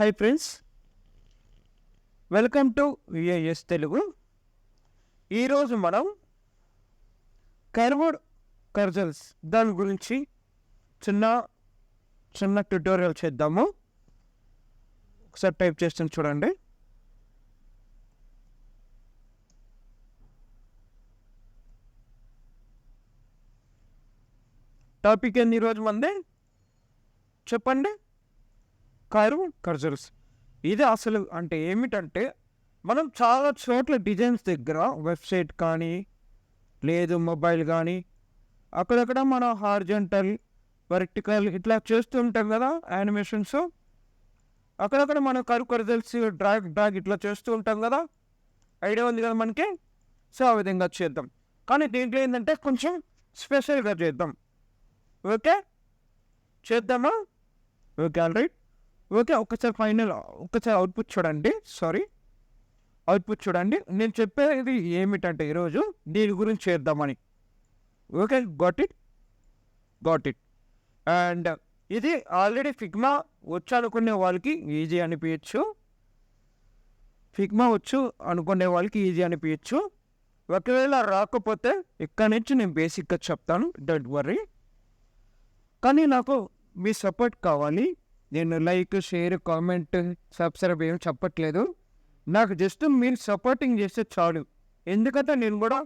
Hi friends, welcome to VAS Telugu. ఈరోజు మనం curved కర్జల్స్ దాని గురించి చిన్న ట్యుటోరియల్ చేద్దాము. ఒకసారి టైప్ చేస్తాను చూడండి. టాపిక్ ఏంది ఈరోజు మంది చెప్పండి. కర్వ్డ్ కర్జల్స్. ఇది అసలు అంటే ఏమిటంటే, మనం చాలా చోట్ల డిజైన్స్ దగ్గర వెబ్సైట్ కానీ లేదు మొబైల్ కానీ అక్కడక్కడ మనం హార్జెంటల్ వర్టికల్ ఇట్లా చేస్తూ ఉంటాం కదా యానిమేషన్స్. అక్కడక్కడ మనం కర్వ్ కర్జల్స్ డ్రాగ్ ఇట్లా చేస్తూ ఉంటాం కదా. ఐడియా ఉంది కదా మనకి. సో ఆ విధంగా చేద్దాం. కానీ దీంట్లో ఏంటంటే కొంచెం స్పెషల్గా చేద్దాం. ఓకే, చేద్దామా? Okay, all right. ఓకే, ఒక్కసారి అవుట్పుట్ చూడండి. అవుట్పుట్ చూడండి. నేను చెప్పేది ఏమిటంటే ఈరోజు దీని గురించి చేద్దామని. Okay, got it. అండ్ ఇది ఆల్రెడీ ఫిగ్మా వచ్చు అనుకునే వాళ్ళకి ఈజీ అనిపించచ్చు. ఒకవేళ రాకపోతే ఇక్కడ నుంచి నేను బేసిక్గా చెప్తాను, డోంట్ వర్రీ. కానీ నాకు మీ సపోర్ట్ కావాలి. నేను లైక్, షేర్, కామెంట్, సబ్స్క్రైబ్ ఏం చెప్పట్లేదు. నాకు జస్ట్ మీరు సపోర్టింగ్ చేస్తే చాలు. ఎందుకంటే నేను కూడా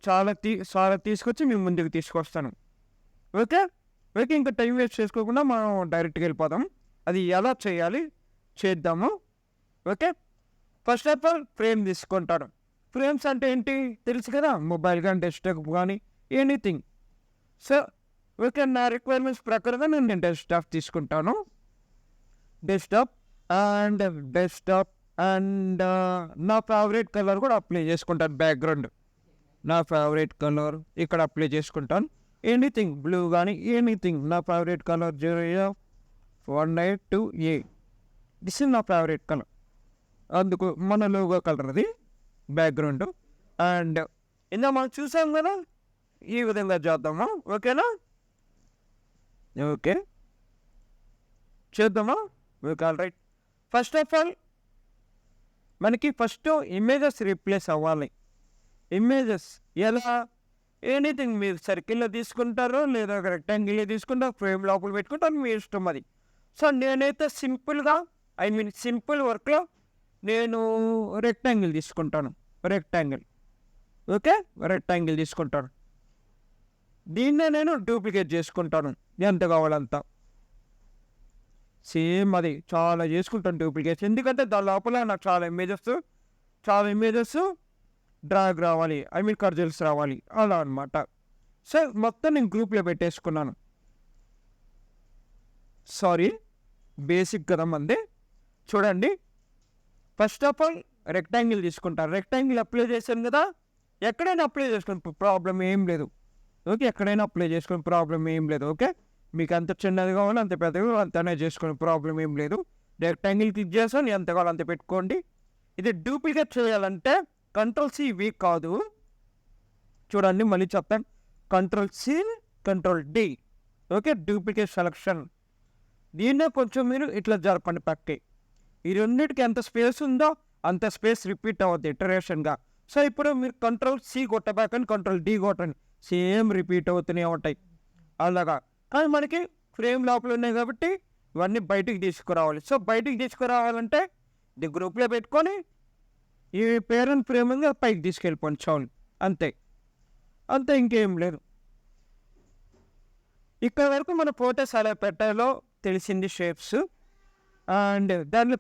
చాలా తీసుకొచ్చి మీ ముందుకు తీసుకొస్తాను. ఓకే, ఇంకా టైం వేస్ట్ చేసుకోకుండా మనం డైరెక్ట్గా వెళ్ళిపోదాం. అది ఎలా చేయాలి చేద్దాము. Okay, first of all frame తీసుకుంటాను. ఫ్రేమ్స్ అంటే ఏంటి తెలుసు కదా, మొబైల్ కానీ డెస్క్టాప్ కానీ ఎనీథింగ్. సో ఓకే, నా రిక్వైర్మెంట్స్ ప్రకారంగా నేను డెస్క్టాప్ తీసుకుంటాను. డెస్క్టాప్ అండ్ నా ఫేవరెట్ కలర్ కూడా అప్లై చేసుకుంటాను. బ్యాక్గ్రౌండ్ నా ఫేవరెట్ కలర్ ఇక్కడ అప్లై చేసుకుంటాను. ఎనీథింగ్ బ్లూ కానీ ఎనీథింగ్. నా ఫేవరెట్ కలర్ 01828. దిస్ ఇస్ నా ఫేవరెట్ కలర్. అందుకు మన లోగో కలర్ అది బ్యాక్గ్రౌండ్. అండ్ ఇందా మనం చూసాం కదా, ఈ విధంగా చేద్దామా? ఓకేనా? ఓకే, చేద్దామా? Okay, all right. First of all మనకి ఫస్ట్ ఇమేజెస్ రీప్లేస్ అవ్వాలి. ఇమేజెస్ ఎలా? ఎనీథింగ్ మీరు సర్కిల్లో తీసుకుంటారో లేదా రెక్టాంగిల్లో తీసుకుంటారో, ఫ్రేమ్ లోపల పెట్టుకుంటారు, మీ ఇష్టం అది. సో నేనైతే సింపుల్ వర్క్లో నేను రెక్టాంగిల్ తీసుకుంటాను. ఓకే, రెక్టాంగిల్ తీసుకుంటాను. దీన్నే నేను డూప్లికేట్ చేసుకుంటాను ఎంత కావాలంత. సేమ్ అది చాలా చేసుకుంటాను డూప్లికేట్స్. ఎందుకంటే దాని లోపల నాకు చాలా ఇమేజెస్ డ్రాగ్ రావాలి, కర్జల్స్ రావాలి, అలా అనమాట. సో మొత్తం నేను గ్రూప్లో పెట్టేసుకున్నాను. బేసిక్ కదా మంది. చూడండి, ఫస్ట్ ఆఫ్ ఆల్ రెక్టాంగిల్ తీసుకుంటాను. రెక్టాంగిల్ అప్లై చేశాను కదా, ఎక్కడైనా అప్లై చేసుకుని ప్రాబ్లం ఏం లేదు. ఓకే, ఎక్కడైనా అప్లై చేసుకుని ప్రాబ్లం ఏం లేదు. ఓకే, మీకు అంత చిన్నది కావాలి అంత పెద్దగా అంతనే చేసుకుని ప్రాబ్లం ఏం లేదు. రెక్టాంగిల్ క్లిక్ చేస్తాను, ఎంత కావాలి అంత పెట్టుకోండి. ఇది డూప్లికేట్ చేయాలంటే Ctrl+C వీక్ కాదు. చూడండి, మళ్ళీ చెప్తాను. Ctrl+C Ctrl+D. Okay, duplicate selection. దీన్నే కొంచెం మీరు ఇట్లా జరపండి పక్కకి. ఈ రెండింటికి ఎంత స్పేస్ ఉందో అంత స్పేస్ రిపీట్ అవుద్ది ఇటరేషన్గా. సో ఇప్పుడు మీరు Ctrl+C కొట్టబాకని Ctrl+D కొట్టండి, సేమ్ రిపీట్ అవుతూనే ఉంటాయి అలాగా. కానీ మనకి ఫ్రేమ్ లోపల ఉన్నాయి కాబట్టి ఇవన్నీ బయటికి తీసుకురావాలి. సో బయటికి తీసుకురావాలంటే ఇది గ్రూప్లో పెట్టుకొని ఈ పేరెంట్ ఫ్రేమ్ పైకి తీసుకెళ్ళిపోండి చాలు. అంతే, ఇంకేం లేదు. ఇక్కడ వరకు మన ఫోటోస్ అలా పెట్టాలో తెలిసింది, షేప్స్. అండ్ దాని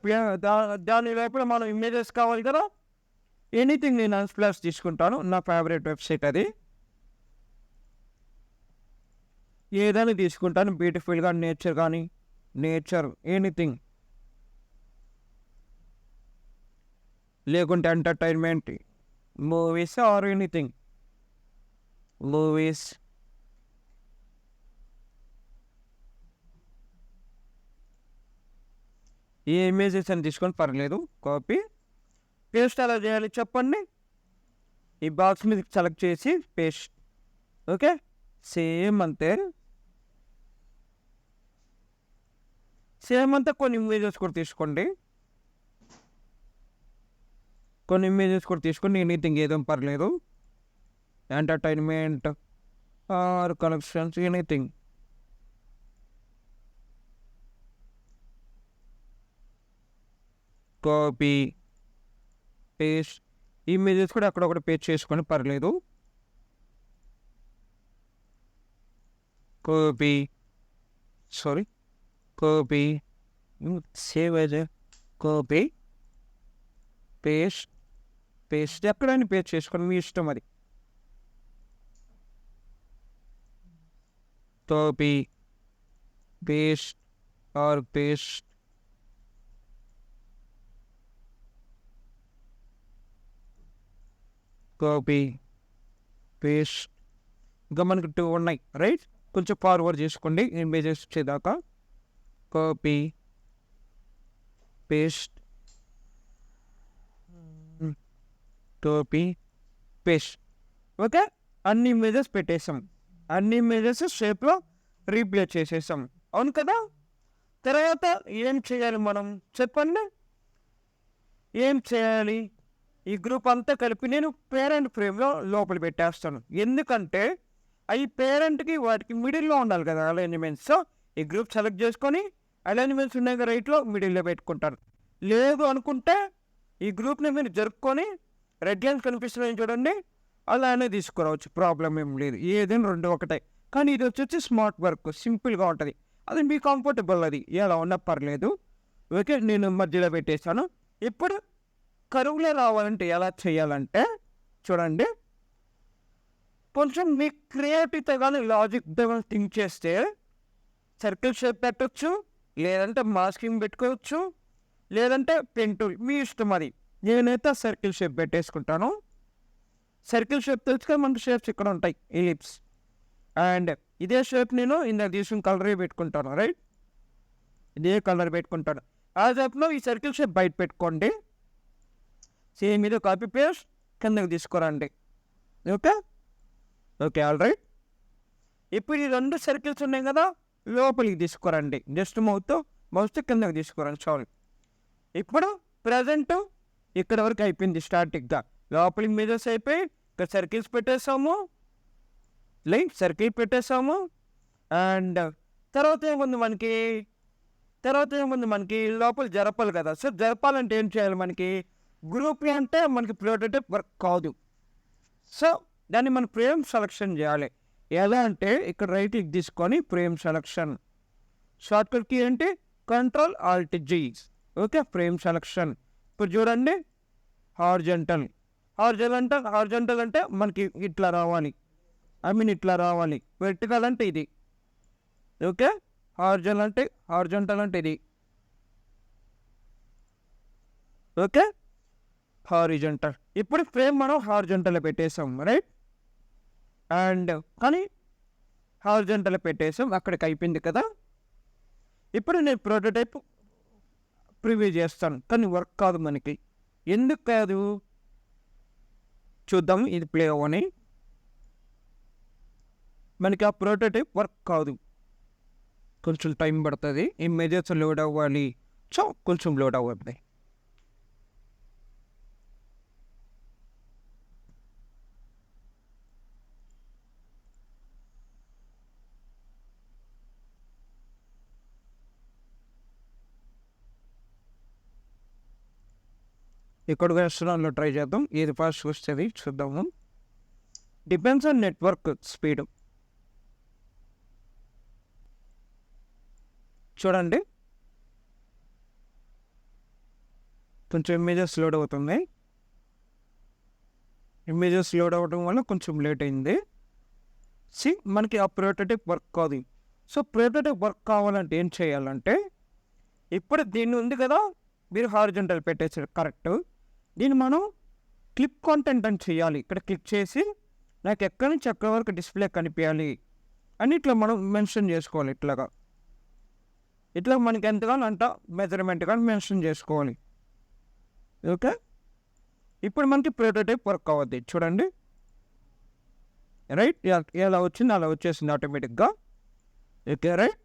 లోపల మనం ఇమేజెస్ కావాలి కదా. ఎనీథింగ్ నేను అన్స్ప్లాష్ తీసుకుంటాను, నా ఫేవరెట్ వెబ్సైట్ అది. ఏదైనా తీసుకుంటాను, బ్యూటిఫుల్గా నేచర్ ఎనీథింగ్. లేకుంటే entertainment, movies or anything. A images అని తీసుకొని పర్లేదు. కాపీ పేస్ట్ ఎలా చేయాలి చెప్పండి. ఈ బాక్స్ మీద సెలెక్ట్ చేసి పేస్ట్. ఓకే, సేమ్ అంతే. సేమ్ అంతా కొన్ని ఇమేజెస్ కూడా తీసుకోండి. కొన్ని ఇమేజెస్ కూడా తీసుకోండి. ఎనీథింగ్ ఏదో పర్లేదు. Entertainment or collections anything. Copy paste. Images కూడా అక్కడొకటి పేస్ట్ చేసుకొని పర్లేదు. Copy copy save as copy paste ఎక్కడైనా పేస్ట్ చేసుకొని మీ ఇష్టం అది. Copy paste or paste. Copy paste. ఇంకా మనకు 2 ఉన్నాయి రైట్. కొంచెం ఫార్వర్డ్ చేసుకోండి ఇమేజెస్ వచ్చేదాకా. Copy paste copy paste. Okay, అన్ని ఇమేజెస్ పెట్టేసాం. అన్ని ఇమేజెస్ షేప్లో రీప్లేస్ చేసేసాం. అవును కదా. తర్వాత ఏం చేయాలి మనం చెప్పండి. ఏం చేయాలి? ఈ గ్రూప్ అంతా కలిపి నేను పేరెంట్ ఫ్రేమ్లో లోపల పెట్టేస్తాను. ఎందుకంటే అవి పేరెంట్కి వాటికి మిడిల్లో ఉండాలి కదా అలైన్మెంట్స్. సో ఈ గ్రూప్ సెలెక్ట్ చేసుకొని అలైన్మెంట్స్ ఉన్నాయి కదా రైట్లో మిడిల్లో పెట్టుకుంటాను. లేదు అనుకుంటే ఈ గ్రూప్ని మీరు జరుపుకొని రెడ్ లైన్స్ కనిపిస్తున్నాయి చూడండి, అలానే తీసుకురావచ్చు. ప్రాబ్లం ఏం లేదు. ఏదైనా 2 ఒకటే. కానీ ఇది వచ్చి స్మార్ట్ వర్క్, సింపుల్గా ఉంటుంది. అది మీ కంఫర్టబుల్. అది ఎలా ఉన్నా పర్లేదు. ఓకే, నేను మధ్యలో పెట్టేస్తాను. ఇప్పుడు కరువులే రావాలంటే ఎలా చేయాలంటే చూడండి, కొంచెం మీ క్రియేటివిటీ కానీ లాజిక్తో కానీ థింక్ చేస్తే సర్కిల్ షేప్ పెట్టచ్చు, లేదంటే మాస్కింగ్ పెట్టుకోవచ్చు, లేదంటే పెన్ టూల్, మీ ఇష్టం అది. నేనైతే సర్కిల్ షేప్ పెట్టేసుకుంటాను. సర్కిల్ షేప్ తెలుసుగా మనకు షేప్స్ ఇక్కడ ఉంటాయి, ఎలిప్స్. అండ్ ఇదే షేప్ నేను ఇందాక తీసుకున్న కలరే పెట్టుకుంటాను రైట్. ఇదే కలర్ పెట్టుకుంటాను. ఆ షేప్లో ఈ సర్కిల్ షేప్ బయట పెట్టుకోండి. సేమ్ ఇది కాపీ పేస్ట్ కిందకి తీసుకురండి. Okay okay all right. ఇప్పుడు ఈ 2 సర్కిల్స్ ఉన్నాయి కదా లోపలికి తీసుకురండి. జస్ట్ మౌస్తో కిందకి తీసుకురండి. చాలు. ఇప్పుడు ప్రజెంట్ ఇక్కడ వరకు అయిపోయింది స్టార్టింగ్గా. లోపలికి మీదస్ అయిపోయి ఇక్కడ సర్కిల్స్ పెట్టేసాము, లైక్ సర్కిల్ పెట్టేసాము. అండ్ తర్వాత ఏముంది మనకి లోపల జరపాలి కదా. సో జరపాలంటే ఏం చేయాలి? మనకి గ్రూప్ అంటే మనకి ప్రోటోటైప్ వర్క్ కాదు. సో దాన్ని మనం ఫ్రేమ్ సెలెక్షన్ చేయాలి. ఎలా అంటే ఇక్కడ రైట్ క్లిక్ తీసుకొని ఫ్రేమ్ సెలెక్షన్. షార్ట్కట్ కీ ఏంటి? Ctrl+Alt+G. Okay, frame selection. ఇప్పుడు చూడండి, హార్జెంటల్ అంటే మనకి ఇట్లా రావాలి. ఇట్లా రావాలి. వెర్టికల్ అంటే ఇది. ఓకే, హార్జెంటల్ అంటే ఇది. Okay, horizontal. ఇప్పుడు ఫ్రేమ్ మనం హారిజెంటల్ పెట్టేసాం రైట్. అండ్ కానీ హారిజెంటల్ పెట్టేసాం, అక్కడికి అయిపోయింది కదా. ఇప్పుడు నేను ప్రోటోటైప్ ప్రివ్యూ చేస్తాను, కానీ వర్క్ కాదు మనకి. ఎందుకు కాదు చూద్దాం. ఇది ప్లే అవ్వని. మనకి ఆ ప్రోటోటైప్ వర్క్ కాదు, కొంచెం టైం పడుతుంది. ఇమేజెస్ లోడ్ అవ్వాలి. సో కొంచెం లోడ్ అవ్వద్ది. ఇక్కడ రెస్టారెంట్లో ట్రై చేద్దాం. ఏది ఫాస్ట్ వస్తుంది చూద్దాము. Depends on network speed. చూడండి, కొంచెం ఇమేజెస్ లోడ్ అవుతుంది. ఇమేజెస్ లోడ్ అవ్వడం వల్ల కొంచెం లేట్ అయింది. మనకి ఆ ప్రోటోటైప్ వర్క్ కాదు. సో ప్రోటోటైప్ వర్క్ కావాలంటే ఏం చేయాలంటే, ఇప్పుడు దీన్ని ఉంది కదా, మీరు హారిజెంటల్ పెట్టేసారు కరెక్ట్. దీన్ని మనం క్లిప్ కాంటెంట్ అని చేయాలి. ఇక్కడ క్లిక్ చేసి నాకు ఎక్కడి నుంచి ఎక్కడి వరకు డిస్ప్లే కనిపించాలి అని ఇట్లా మనం మెన్షన్ చేసుకోవాలి. ఇట్లా మనకి ఎంతగానో అంట మెజర్మెంట్ కానీ మెన్షన్ చేసుకోవాలి. ఓకే, ఇప్పుడు మనకి ప్రోటోటైప్ వర్క్ అవ్వద్ది. చూడండి రైట్, ఎలా వచ్చింది అలా వచ్చేసింది ఆటోమేటిక్గా. Okay right.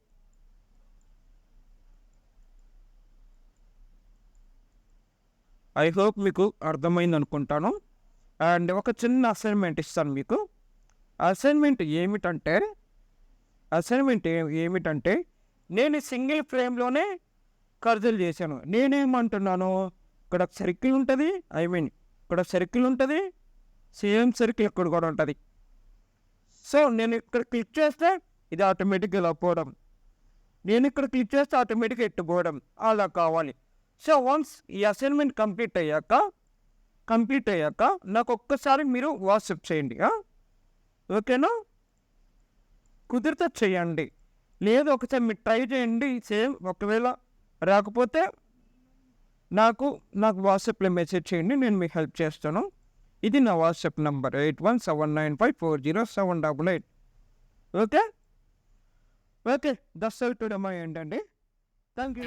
ఐ హోప్ మీకు అర్థమైంది అనుకుంటాను. అండ్ ఒక చిన్న అసైన్మెంట్ ఇస్తాను మీకు. అసైన్మెంట్ ఏమిటంటే నేను సింగిల్ ఫ్రేమ్లోనే కర్జల్ చేశాను. నేనేమంటున్నాను, ఇక్కడ సర్కిల్ ఉంటుంది, ఇక్కడ సర్కిల్ ఉంటుంది, సేమ్ సర్కిల్ ఇక్కడ కూడా ఉంటుంది. సో నేను ఇక్కడ క్లిక్ చేస్తే ఇది ఆటోమేటిక్గా ఇలా పోవడం, నేను ఇక్కడ క్లిక్ చేస్తే ఆటోమేటిక్గా ఎట్టుపోవడం అలా కావాలి. సో వన్స్ ఈ అసైన్మెంట్ కంప్లీట్ అయ్యాక నాకు ఒక్కసారి మీరు వాట్సాప్ చేయండి. ఓకేనా? కుదిరితే చేయండి, లేదు ఒకసారి మీరు ట్రై చేయండి. సేమ్ ఒకవేళ రాకపోతే నాకు వాట్సాప్లో మెసేజ్ చేయండి, నేను మీకు హెల్ప్ చేస్తాను. ఇది నా WhatsApp number 8179540788. Okay that's all today my end అండి. Thank you.